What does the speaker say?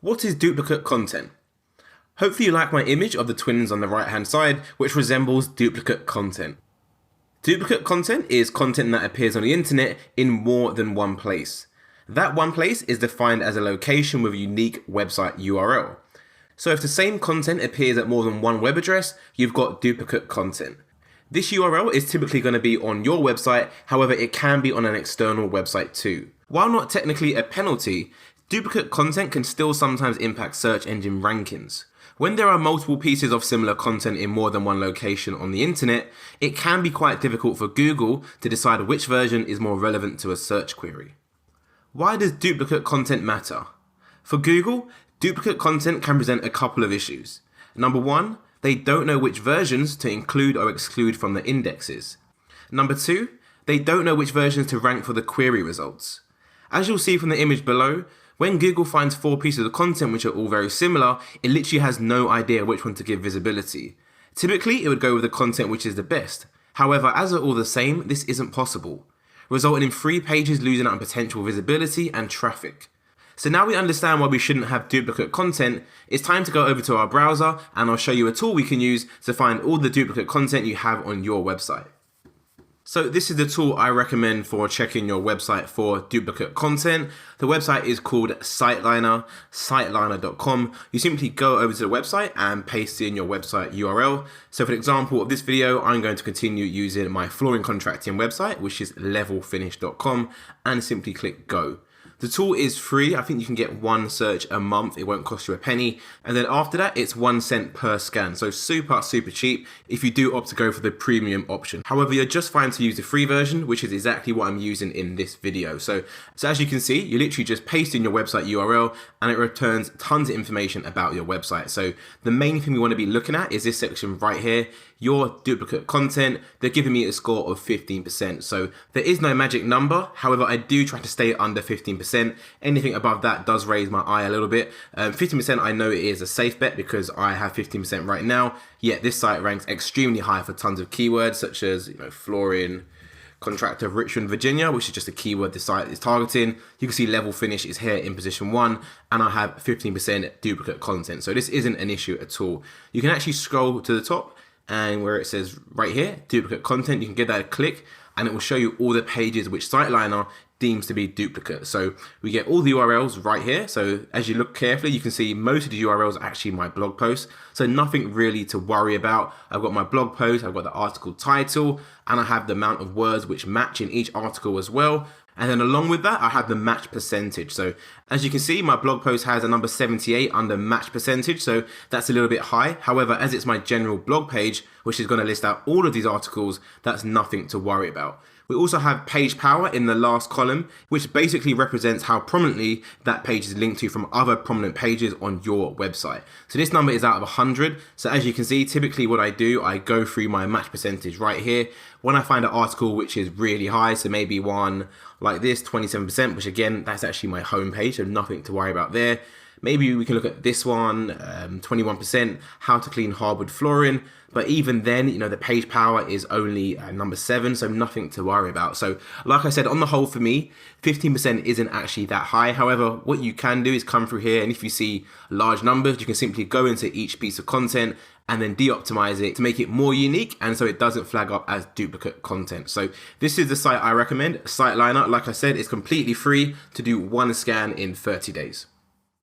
What is duplicate content? Hopefully you like my image of the twins on the right hand side, which resembles duplicate content. Duplicate content is content that appears on the internet in more than one place. That one place is defined as a location with a unique website URL. So if the same content appears at more than one web address, you've got duplicate content. This URL is typically going to be on your website, however it can be on an external website too. While not technically a penalty, duplicate content can still sometimes impact search engine rankings. When there are multiple pieces of similar content in more than one location on the internet, it can be quite difficult for Google to decide which version is more relevant to a search query. Why does duplicate content matter? For Google, duplicate content can present a couple of issues. Number one, they don't know which versions to include or exclude from the indexes. Number two, they don't know which versions to rank for the query results. As you'll see from the image below, when Google finds 4 pieces of content which are all very similar, it literally has no idea which one to give visibility. Typically, it would go with the content which is the best. However, as they're all the same, this isn't possible, resulting in 3 pages losing out on potential visibility and traffic. So now we understand why we shouldn't have duplicate content, it's time to go over to our browser and I'll show you a tool we can use to find all the duplicate content you have on your website. So this is the tool I recommend for checking your website for duplicate content. The website is called Siteliner, siteliner.com. You simply go over to the website and paste in your website URL. So for example of this video, I'm going to continue using my flooring contracting website, which is levelfinish.com, and simply click go. The tool is free. I think you can get 1 search a month. It won't cost you a penny. And then after that, it's 1 cent per scan. So super cheap if you do opt to go for the premium option. However, you're just fine to use the free version, which is exactly what I'm using in this video. So as you can see, you literally just paste in your website URL and it returns tons of information about your website. So the main thing we want to be looking at is this section right here, your duplicate content. They're giving me a score of 15%. So there is no magic number. However, I do try to stay under 15%. Anything above that does raise my eye a little bit. 15% I know it is a safe bet because I have 15% right now. Yet this site ranks extremely high for tons of keywords such as flooring contractor of Richmond, Virginia, which is just a keyword the site is targeting. You can see level finish is here in position 1 and I have 15% duplicate content. So this isn't an issue at all. You can actually scroll to the top and where it says right here, duplicate content, you can give that a click and it will show you all the pages which Siteliner deems to be duplicate. So we get all the URLs right here. So as you look carefully, you can see most of the URLs are actually my blog posts. So nothing really to worry about. I've got my blog post, I've got the article title, and I have the amount of words which match in each article as well. And then along with that, I have the match percentage. So as you can see, my blog post has a number 78 under match percentage. So that's a little bit high. However, as it's my general blog page, which is going to list out all of these articles, that's nothing to worry about. We also have page power in the last column, which basically represents how prominently that page is linked to from other prominent pages on your website. So this number is out of 100. So as you can see, typically what I do, I go through my match percentage right here. When I find an article which is really high, so maybe one like this, 27%, which again, that's actually my home page, so nothing to worry about there. Maybe we can look at this one, 21%, how to clean hardwood flooring. But even then, the page power is only number 7, so nothing to worry about. So like I said, on the whole for me, 15% isn't actually that high. However, what you can do is come through here and if you see large numbers, you can simply go into each piece of content and then de-optimize it to make it more unique and so it doesn't flag up as duplicate content. So this is the site I recommend. Siteliner, like I said, is completely free to do 1 scan in 30 days.